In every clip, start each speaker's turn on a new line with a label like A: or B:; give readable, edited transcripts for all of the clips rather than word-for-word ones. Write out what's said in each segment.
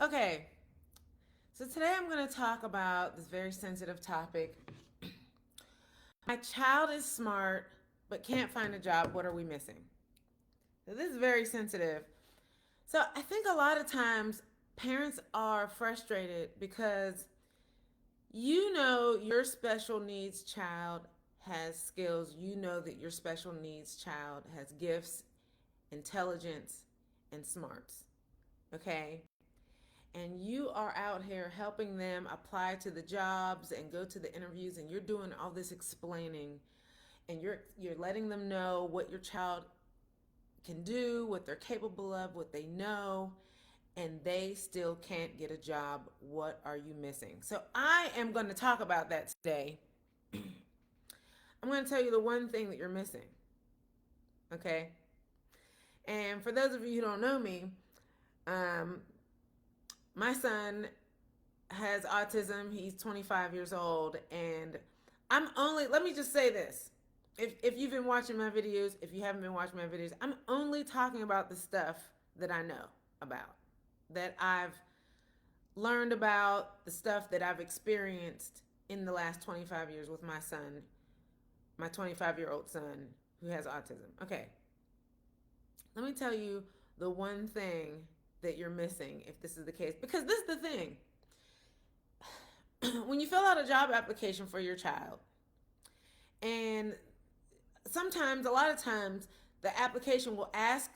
A: Okay, so today I'm going to talk about this very sensitive topic. My child is smart but can't find a job. What are we missing? So this is very sensitive. So I think a lot of times parents are frustrated because your special needs child has skills. You know that your special needs child has gifts, intelligence, and smarts. Okay? And you are out here helping them apply to the jobs and go to the interviews, and you're doing all this explaining, and you're letting them know what your child can do, what they're capable of, what they know, and they still can't get a job. What are you missing? So I am going to talk about that today. I'm going to tell you the one thing that you're missing. Okay? And for those of you who don't know me, um, my son has autism. He's 25 years old. And let me just say this. If you've been watching my videos, if you haven't been watching my videos, I'm only talking about the stuff that I know about, that I've learned about, the stuff that I've experienced in the last 25 years with my son, my 25-year-old son who has autism. Okay. Let me tell you the one thing that you're missing if this is the case, because this is the thing. When you fill out a job application for your child, and a lot of times, the application will ask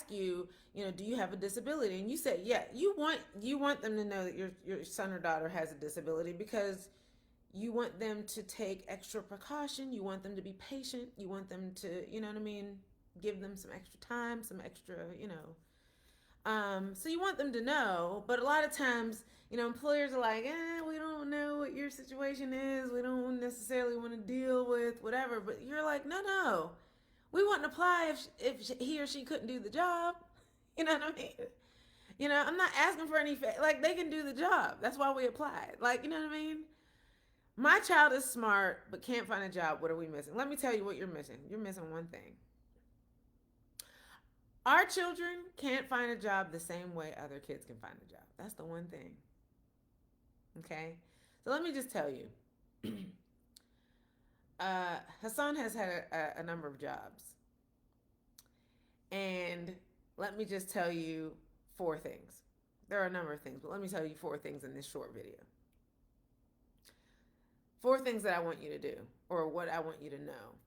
A: you, do you have a disability? And you say, yeah. You want them to know that your son or daughter has a disability because you want them to take extra precaution. You want them to be patient. You want them to, you know what I mean, give them some extra time, some extra, so you want them to know, but a lot of times, employers are like, we don't know what your situation is. We don't necessarily want to deal with whatever. But you're like, no. We wouldn't apply if he or she couldn't do the job. You know what I mean? I'm not asking for any, like, they can do the job. That's why we applied. Like, you know what I mean? My child is smart, but can't find a job. What are we missing? Let me tell you what you're missing. You're missing one thing. Our children can't find a job the same way other kids can find a job. That's the one thing. Okay? So let me just tell you. Hassan has had a number of jobs. And let me just tell you four things. There are a number of things, but let me tell you four things in this short video. Four things that I want you to do, or what I want you to know.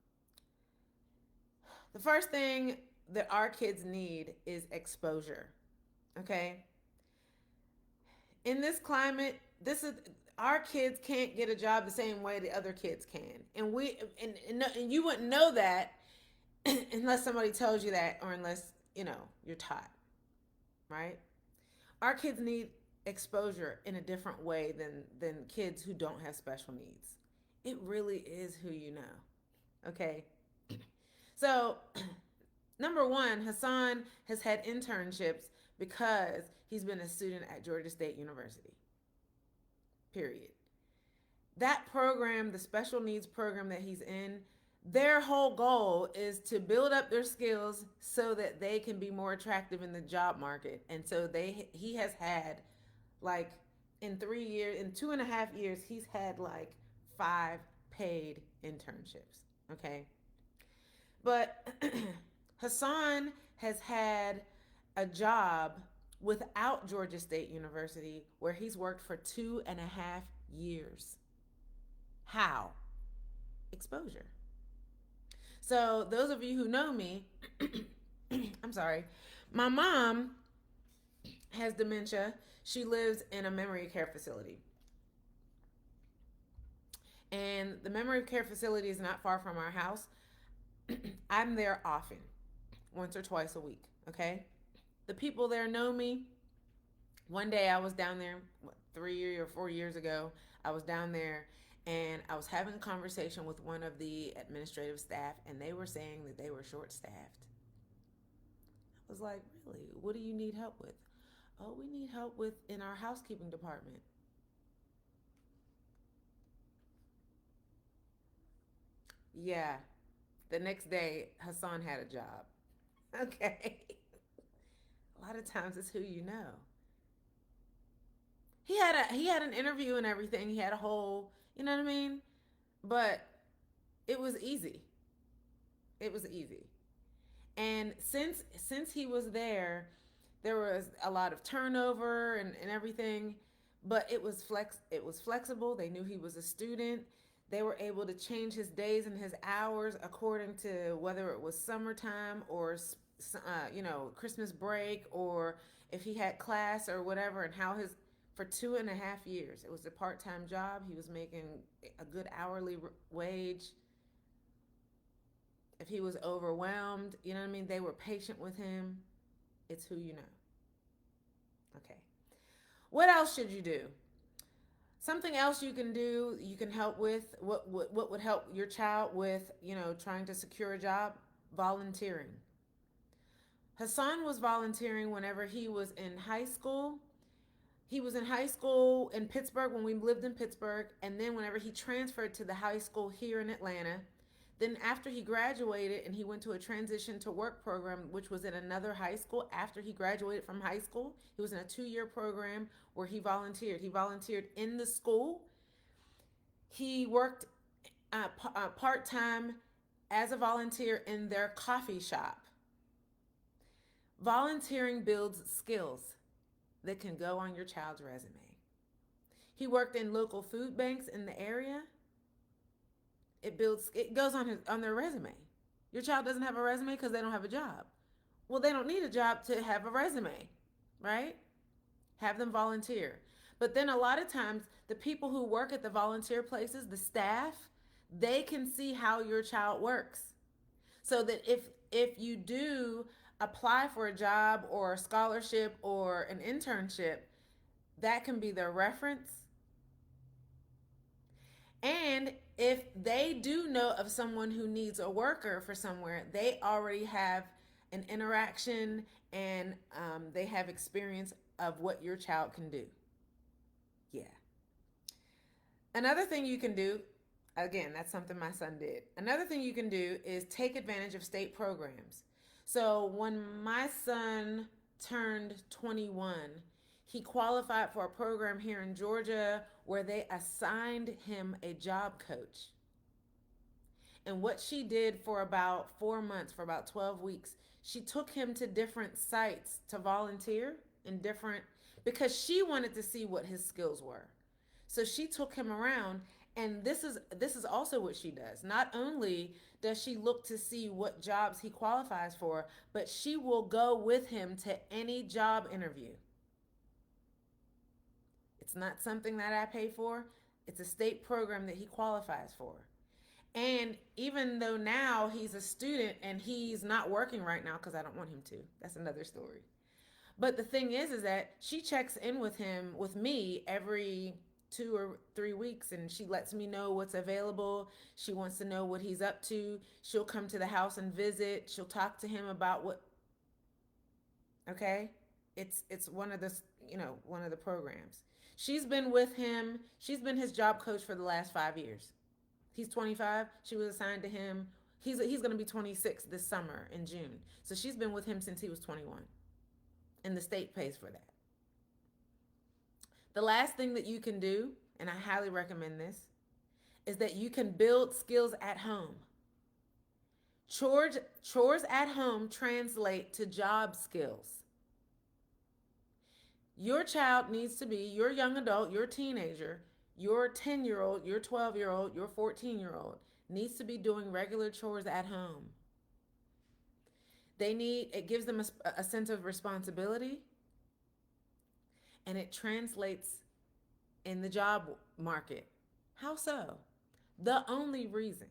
A: The first thing that our kids need is exposure. Okay? In this climate, our kids can't get a job the same way the other kids can. And you wouldn't know that unless somebody tells you that, or unless, you're taught. Right? Our kids need exposure in a different way than kids who don't have special needs. It really is who you know. Okay? So, number one, Hassan has had internships because he's been a student at Georgia State University. Period. That program, the special needs program that he's in, their whole goal is to build up their skills so that they can be more attractive in the job market. And so he has had, like, in 2.5 years, he's had like 5 paid internships. Okay. But Hassan has had a job without Georgia State University where he's worked for 2.5 years. How? Exposure. So those of you who know me, I'm sorry, my mom has dementia. She lives in a memory care facility. And the memory care facility is not far from our house. I'm there often, once or twice a week, okay? The people there know me. One day I was down there 3 or 4 years ago. I was down there and I was having a conversation with one of the administrative staff, and they were saying that they were short-staffed. I was like, really? What do you need help with? Oh, we need help with in our housekeeping department. Yeah. The next day, Hassan had a job. Okay. A lot of times it's who you know. he had an interview and everything. He had a whole, you know what I mean? But it was easy. It was easy. And since he was there was a lot of turnover and everything, but it was flexible. They knew he was a student. They were able to change his days and his hours according to whether it was summertime or Christmas break, or if he had class or whatever, and how his for 2.5 years. It was a part-time job. He was making a good hourly wage. If he was overwhelmed, you know what I mean? They were patient with him. It's who you know. Okay. What else should you do? Something else you can do, you can help with what would help your child with, trying to secure a job? Volunteering. Hassan was volunteering whenever he was in high school. He was in high school in Pittsburgh when we lived in Pittsburgh, and then whenever he transferred to the high school here in Atlanta, then after he graduated and he went to a transition to work program, which was in another high school after he graduated from high school. He was in a 2-year program where he volunteered. He volunteered in the school. He worked part-time as a volunteer in their coffee shop. Volunteering builds skills that can go on your child's resume. He worked in local food banks in the area. It goes on their resume. Your child doesn't have a resume because they don't have a job. Well, they don't need a job to have a resume, right? Have them volunteer. But then a lot of times the people who work at the volunteer places, the staff, they can see how your child works. So that if you do apply for a job or a scholarship or an internship, that can be their reference. And if they do know of someone who needs a worker for somewhere, they already have an interaction, and they have experience of what your child can do. Yeah. Another thing you can do, again, that's something my son did. Another thing you can do is take advantage of state programs. So when my son turned 21, he qualified for a program here in Georgia where they assigned him a job coach. And what she did for about 4 months, for about 12 weeks, she took him to different sites to volunteer because she wanted to see what his skills were. So she took him around, and this is also what she does. Not only does she look to see what jobs he qualifies for, but she will go with him to any job interview. It's not something that I pay for. It's a state program that he qualifies for. And even though now he's a student and he's not working right now because I don't want him to. That's another story. But the thing is that she checks in with me every 2 or 3 weeks, and she lets me know what's available. She wants to know what he's up to. She'll come to the house and visit. She'll talk to him about what. Okay, it's one of the programs. She's been with him. She's been his job coach for the last 5 years. He's 25. She was assigned to him. He's going to be 26 this summer in June. So she's been with him since he was 21. And the state pays for that. The last thing that you can do, and I highly recommend this, is that you can build skills at home. Chores at home translate to job skills. Your child needs to be, your young adult, your teenager, your 10-year-old, your 12-year-old, your 14-year-old needs to be doing regular chores at home. It gives them a sense of responsibility, and it translates in the job market. How so? The only reason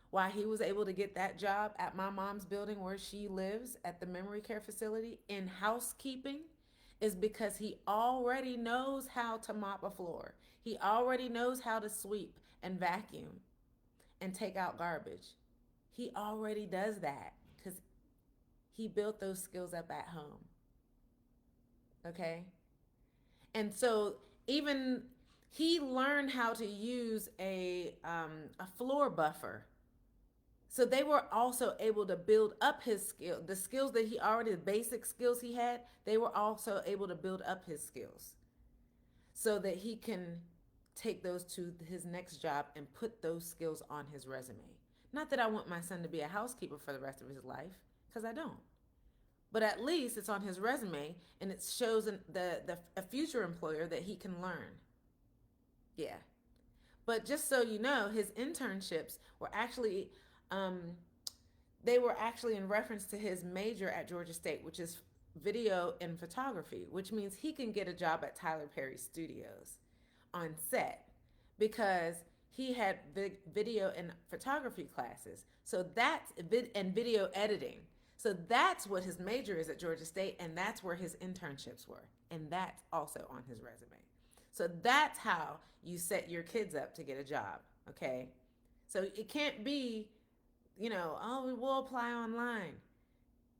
A: why he was able to get that job at my mom's building where she lives at the memory care facility in housekeeping is because he already knows how to mop a floor. He already knows how to sweep and vacuum and take out garbage. He already does that because he built those skills up at home. Okay? And so even he learned how to use a floor buffer. So they were also able to build up his skill, the skills that the basic skills he had, they were also able to build up his skills. so that he can take those to his next job and put those skills on his resume. Not that I want my son to be a housekeeper for the rest of his life, because I don't. But at least it's on his resume and it shows a future employer that he can learn. Yeah. But just so you know, his internships were actually um, they were actually in reference to his major at Georgia State, which is video and photography, which means he can get a job at Tyler Perry Studios on set because he had video and photography classes. So that's and video editing. So that's what his major is at Georgia State, and that's where his internships were. And that's also on his resume. So that's how you set your kids up to get a job, okay? So it can't be, oh, we'll apply online.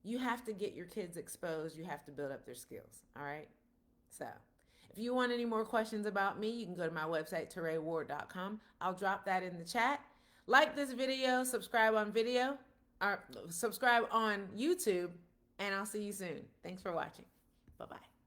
A: You have to get your kids exposed. You have to build up their skills, all right? So if you want any more questions about me, you can go to my website, TerayWard.com. I'll drop that in the chat. Like this video, subscribe on YouTube, and I'll see you soon. Thanks for watching. Bye-bye.